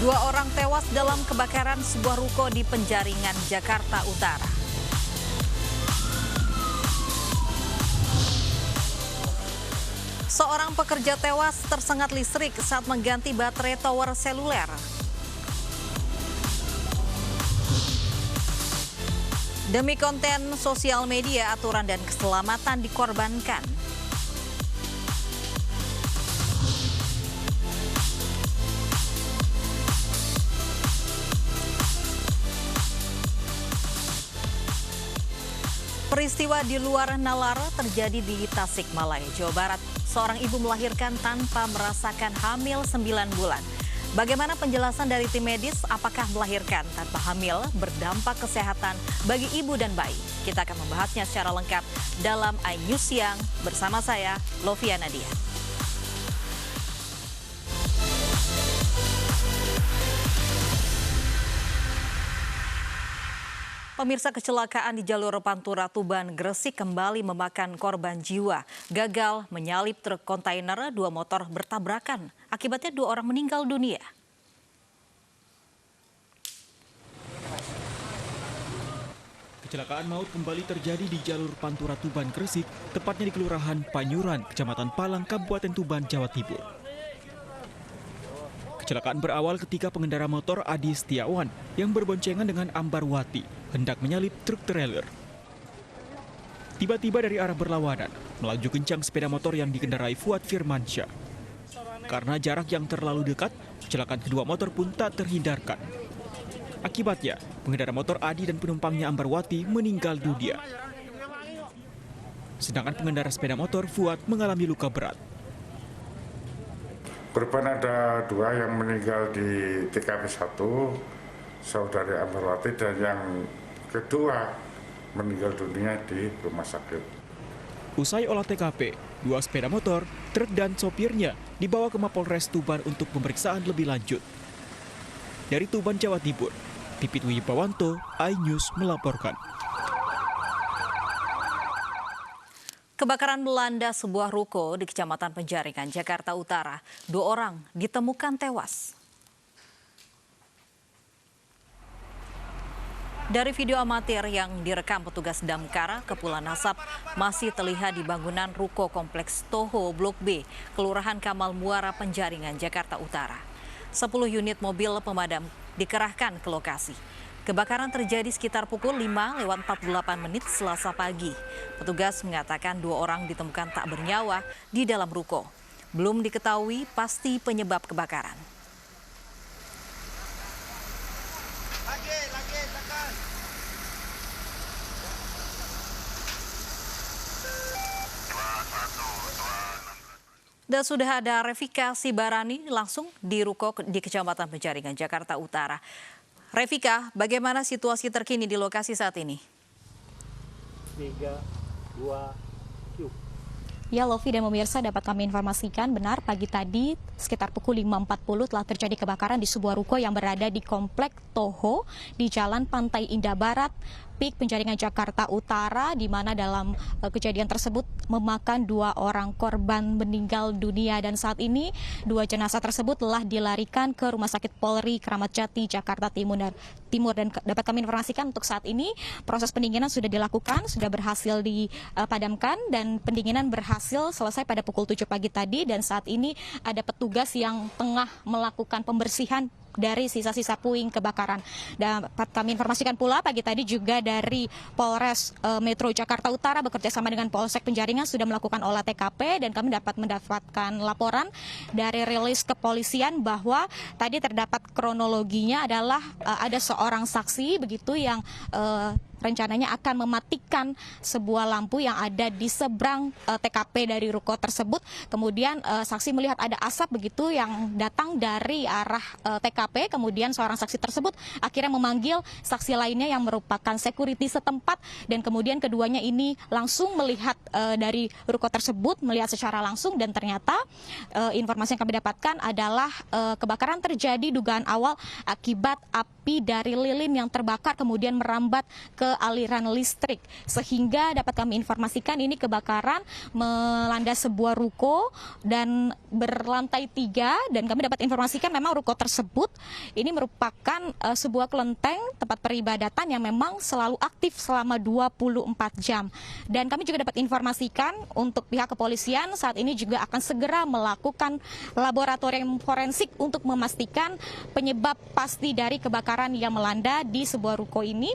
Dua orang tewas dalam kebakaran sebuah ruko di Penjaringan, Jakarta Utara. Seorang pekerja tewas tersengat listrik saat mengganti baterai tower seluler. Demi konten sosial media, aturan dan keselamatan dikorbankan. Peristiwa di luar nalar terjadi di Tasikmalaya, Jawa Barat. Seorang ibu melahirkan tanpa merasakan hamil 9 bulan. Bagaimana penjelasan dari tim medis? Apakah melahirkan tanpa hamil berdampak kesehatan bagi ibu dan bayi? Kita akan membahasnya secara lengkap dalam iNews Siang bersama saya, Lovia Nadia. Pemirsa, kecelakaan di jalur Pantura Tuban Gresik kembali memakan korban jiwa. Gagal menyalip truk kontainer, 2 motor bertabrakan. Akibatnya 2 orang meninggal dunia. Kecelakaan maut kembali terjadi di jalur Pantura Tuban Gresik, tepatnya di Kelurahan Panyuran, Kecamatan Palang, Kabupaten Tuban, Jawa Timur. Kecelakaan berawal ketika pengendara motor Adi Setiawan yang berboncengan dengan Ambarwati hendak menyalip truk trailer. Tiba-tiba dari arah berlawanan, melaju kencang sepeda motor yang dikendarai Fuad Firmansyah. Karena jarak yang terlalu dekat, kecelakaan kedua motor pun tak terhindarkan. Akibatnya, pengendara motor Adi dan penumpangnya Ambarwati meninggal dunia. Sedangkan pengendara sepeda motor Fuad mengalami luka berat. Korban ada 2 yang meninggal di TKP 1, saudari Ambarwati, dan yang kedua meninggal dunia di rumah sakit. Usai olah TKP, 2 sepeda motor, truk dan sopirnya dibawa ke Mapolres Tuban untuk pemeriksaan lebih lanjut. Dari Tuban, Jawa Timur, Pipit Wijipawanto, iNews melaporkan. Kebakaran melanda sebuah ruko di Kecamatan Penjaringan, Jakarta Utara. 2 orang ditemukan tewas. Dari video amatir yang direkam petugas damkar, kepulan asap masih terlihat di bangunan ruko kompleks Toho Blok B, Kelurahan Kamal Muara, Penjaringan, Jakarta Utara. 10 unit mobil pemadam dikerahkan ke lokasi. Kebakaran terjadi sekitar pukul 5:48 Selasa pagi. Petugas mengatakan 2 orang ditemukan tak bernyawa di dalam ruko. Belum diketahui pasti penyebab kebakaran. Dan sudah ada Revika Sibarani langsung di ruko di Kecamatan Penjaringan, Jakarta Utara. Revika, bagaimana situasi terkini di lokasi saat ini? 3, 2, yuk. Ya, Lovi dan pemirsa, dapat kami informasikan benar pagi tadi sekitar pukul 5.40 telah terjadi kebakaran di sebuah ruko yang berada di Komplek Toho di Jalan Pantai Indah Barat, Pik, Penjaringan, Jakarta Utara, di mana dalam kejadian tersebut memakan 2 orang korban meninggal dunia, dan saat ini 2 jenazah tersebut telah dilarikan ke Rumah Sakit Polri Kramat Jati, Jakarta Timur, dan dapat kami informasikan untuk saat ini proses pendinginan sudah dilakukan, sudah berhasil dipadamkan, dan pendinginan berhasil selesai pada pukul 7 pagi tadi, dan saat ini ada petugas yang tengah melakukan pembersihan dari sisa-sisa puing kebakaran. Dapat kami informasikan pula pagi tadi juga dari Polres Metro Jakarta Utara bekerja sama dengan Polsek Penjaringan sudah melakukan olah TKP, dan kami dapat mendapatkan laporan dari rilis kepolisian bahwa tadi terdapat kronologinya adalah ada seorang saksi begitu yang rencananya akan mematikan sebuah lampu yang ada di seberang TKP dari ruko tersebut. Kemudian saksi melihat ada asap begitu yang datang dari arah TKP. Kemudian seorang saksi tersebut akhirnya memanggil saksi lainnya yang merupakan security setempat, dan kemudian keduanya ini langsung melihat dari ruko tersebut, melihat secara langsung, dan ternyata informasi yang kami dapatkan adalah kebakaran terjadi dugaan awal akibat api dari lilin yang terbakar kemudian merambat ke ke aliran listrik. Sehingga dapat kami informasikan ini kebakaran melanda sebuah ruko dan berlantai 3, dan kami dapat informasikan memang ruko tersebut ini merupakan sebuah kelenteng tempat peribadatan yang memang selalu aktif selama 24 jam. Dan kami juga dapat informasikan untuk pihak kepolisian saat ini juga akan segera melakukan laboratorium forensik untuk memastikan penyebab pasti dari kebakaran yang melanda di sebuah ruko ini.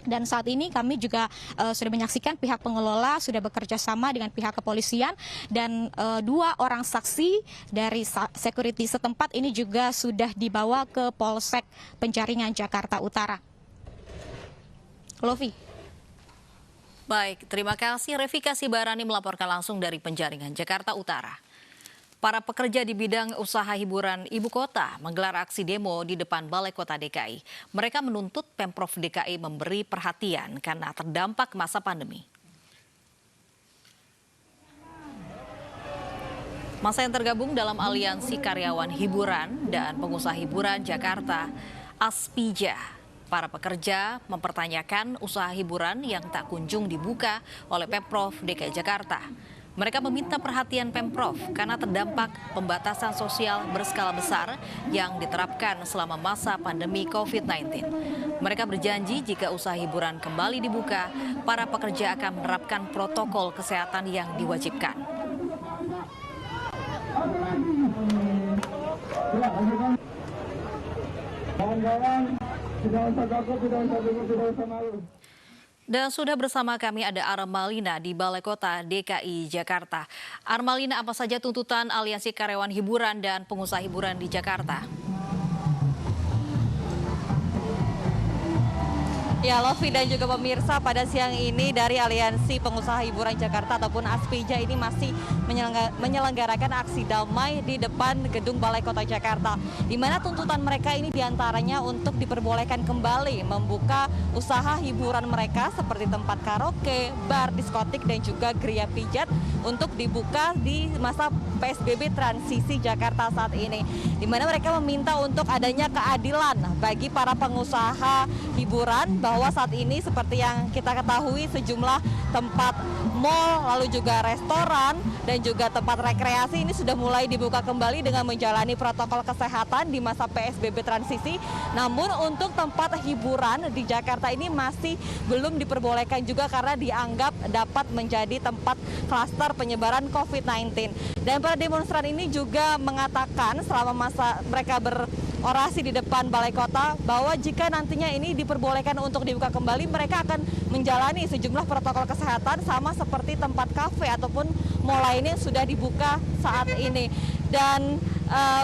Dan saat ini kami juga sudah menyaksikan pihak pengelola sudah bekerja sama dengan pihak kepolisian, dan 2 orang saksi dari security setempat ini juga sudah dibawa ke Polsek Penjaringan Jakarta Utara. Lovi. Baik, terima kasih. Revikasi Barani melaporkan langsung dari Penjaringan Jakarta Utara. Para pekerja di bidang usaha hiburan ibu kota menggelar aksi demo di depan Balai Kota DKI. Mereka menuntut Pemprov DKI memberi perhatian karena terdampak masa pandemi. Masa yang tergabung dalam Aliansi Karyawan Hiburan dan Pengusaha Hiburan Jakarta, Aspija. Para pekerja mempertanyakan usaha hiburan yang tak kunjung dibuka oleh Pemprov DKI Jakarta. Mereka meminta perhatian Pemprov karena terdampak pembatasan sosial berskala besar yang diterapkan selama masa pandemi COVID-19. Mereka berjanji jika usaha hiburan kembali dibuka, para pekerja akan menerapkan protokol kesehatan yang diwajibkan. Dan sudah bersama kami ada Armalina di Balai Kota DKI Jakarta. Armalina, apa saja tuntutan Aliansi Karyawan Hiburan dan Pengusaha Hiburan di Jakarta? Ya, Lovi dan juga pemirsa, pada siang ini dari Aliansi Pengusaha Hiburan Jakarta ataupun Aspija ini masih menyelenggarakan aksi damai di depan gedung Balai Kota Jakarta, di mana tuntutan mereka ini diantaranya untuk diperbolehkan kembali membuka usaha hiburan mereka seperti tempat karaoke, bar, diskotik, dan juga geria pijat untuk dibuka di masa PSBB transisi Jakarta saat ini, di mana mereka meminta untuk adanya keadilan bagi para pengusaha hiburan, bahwa saat ini seperti yang kita ketahui sejumlah tempat mal, lalu juga restoran dan juga tempat rekreasi ini sudah mulai dibuka kembali dengan menjalani protokol kesehatan di masa PSBB transisi. Namun untuk tempat hiburan di Jakarta ini masih belum diperbolehkan juga karena dianggap dapat menjadi tempat klaster penyebaran COVID-19. Dan para demonstran ini juga mengatakan selama masa mereka berorasi di depan Balai Kota bahwa jika nantinya ini diperbolehkan untuk dibuka kembali, mereka akan menjalani sejumlah protokol kesehatan sama seperti tempat kafe ataupun mal lainnya yang sudah dibuka saat ini. Dan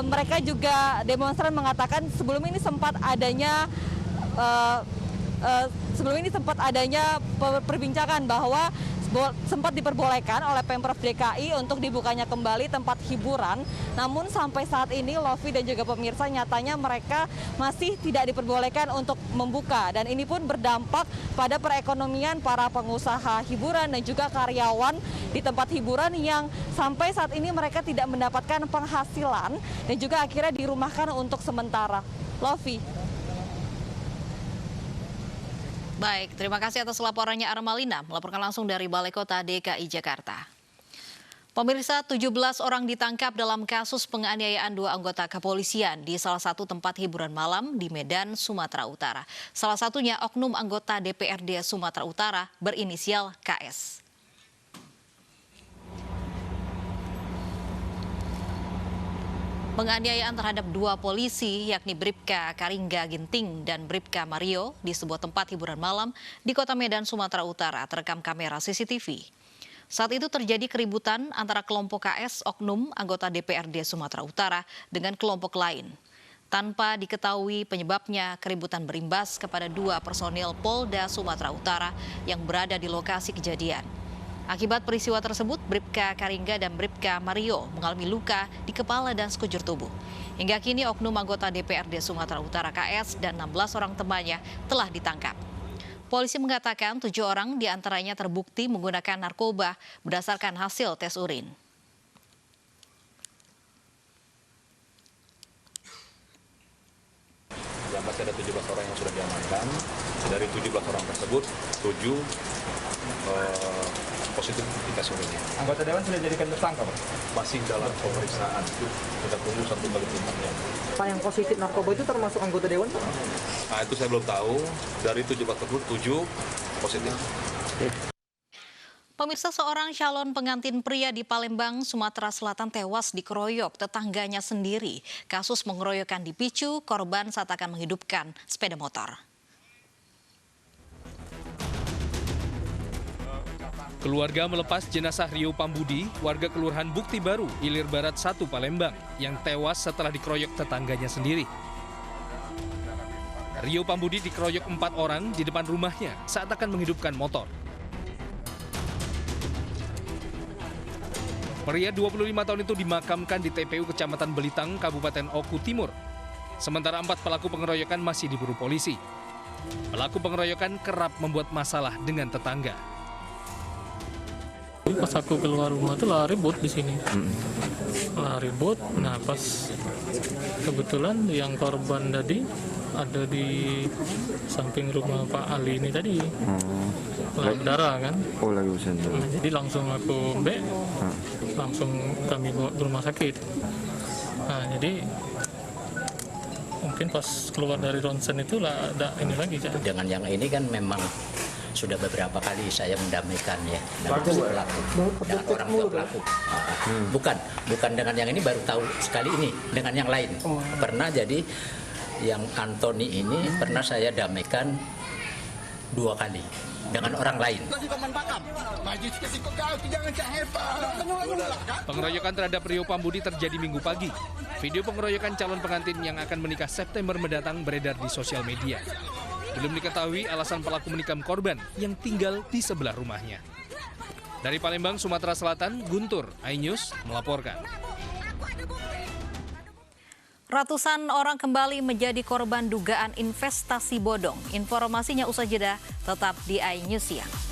mereka juga demonstran mengatakan sebelum ini sempat adanya perbincangan bahwa sempat diperbolehkan oleh Pemprov DKI untuk dibukanya kembali tempat hiburan. Namun sampai saat ini Lovi dan juga pemirsa, nyatanya mereka masih tidak diperbolehkan untuk membuka. Dan ini pun berdampak pada perekonomian para pengusaha hiburan dan juga karyawan di tempat hiburan yang sampai saat ini mereka tidak mendapatkan penghasilan dan juga akhirnya dirumahkan untuk sementara. Lovi. Baik, terima kasih atas laporannya Armalina, melaporkan langsung dari Balai Kota DKI Jakarta. Pemirsa, 17 orang ditangkap dalam kasus penganiayaan 2 anggota kepolisian di salah satu tempat hiburan malam di Medan, Sumatera Utara. Salah satunya oknum anggota DPRD Sumatera Utara berinisial KS. Penganiayaan terhadap 2 polisi yakni Bribka Karingga Ginting dan Bribka Mario di sebuah tempat hiburan malam di Kota Medan, Sumatera Utara terekam kamera CCTV. Saat itu terjadi keributan antara kelompok KS oknum anggota DPRD Sumatera Utara dengan kelompok lain. Tanpa diketahui penyebabnya, keributan berimbas kepada 2 personil Polda Sumatera Utara yang berada di lokasi kejadian. Akibat peristiwa tersebut, Bribka Karingga dan Bribka Mario mengalami luka di kepala dan sekujur tubuh. Hingga kini oknum anggota DPRD Sumatera Utara KS dan 16 orang temannya telah ditangkap. Polisi mengatakan 7 orang diantaranya terbukti menggunakan narkoba berdasarkan hasil tes urin. Yang masih ada 17 orang yang sudah diamankan, Dari 17 orang tersebut, 7 positif indikasi ini. Anggota Dewan sudah dijadikan tersangka, Pak? Masih dalam pemeriksaan, kita tunggu 1 kali tindakannya. Pak, yang positif narkoba itu termasuk anggota Dewan, Pak? Nah, itu saya belum tahu. Dari 17 tersebut, 7 positif. Pemirsa, seorang calon pengantin pria di Palembang, Sumatera Selatan tewas dikeroyok tetangganya sendiri. Kasus pengeroyokan dipicu korban saat akan menghidupkan sepeda motor. Keluarga melepas jenazah Rio Pambudi, warga Kelurahan Bukti Baru, Ilir Barat 1, Palembang, yang tewas setelah dikeroyok tetangganya sendiri. Rio Pambudi dikeroyok 4 orang di depan rumahnya saat akan menghidupkan motor. Pria 25 tahun itu dimakamkan di TPU Kecamatan Belitang, Kabupaten Oku Timur. Sementara 4 pelaku pengeroyokan masih diburu polisi. Pelaku pengeroyokan kerap membuat masalah dengan tetangga. Pas aku keluar rumah tuh lah ribut di sini, lah ribut. Nah pas kebetulan yang korban tadi ada di samping rumah Pak Ali ini tadi, lah berdarah kan. Oh lagi usaha. Nah, jadi langsung aku langsung kami bawa ke rumah sakit. Nah jadi mungkin pas keluar dari ronsen itu lah ada ini lagi. Dengan yang ini kan memang sudah beberapa kali saya mendamaikan ya dengan pelaku, dengan orang tua pelaku. Bukan dengan yang ini, baru tahu sekali ini dengan yang lain. Pernah jadi yang Antoni ini pernah saya damaikan 2 kali dengan orang lain. Pengeroyokan terhadap Rio Pambudi terjadi Minggu pagi. Video pengeroyokan calon pengantin yang akan menikah September mendatang beredar di sosial media. Belum diketahui alasan pelaku menikam korban yang tinggal di sebelah rumahnya. Dari Palembang, Sumatera Selatan, Guntur, iNews melaporkan. Ratusan orang kembali menjadi korban dugaan investasi bodong. Informasinya usai jeda, tetap di iNews Siang.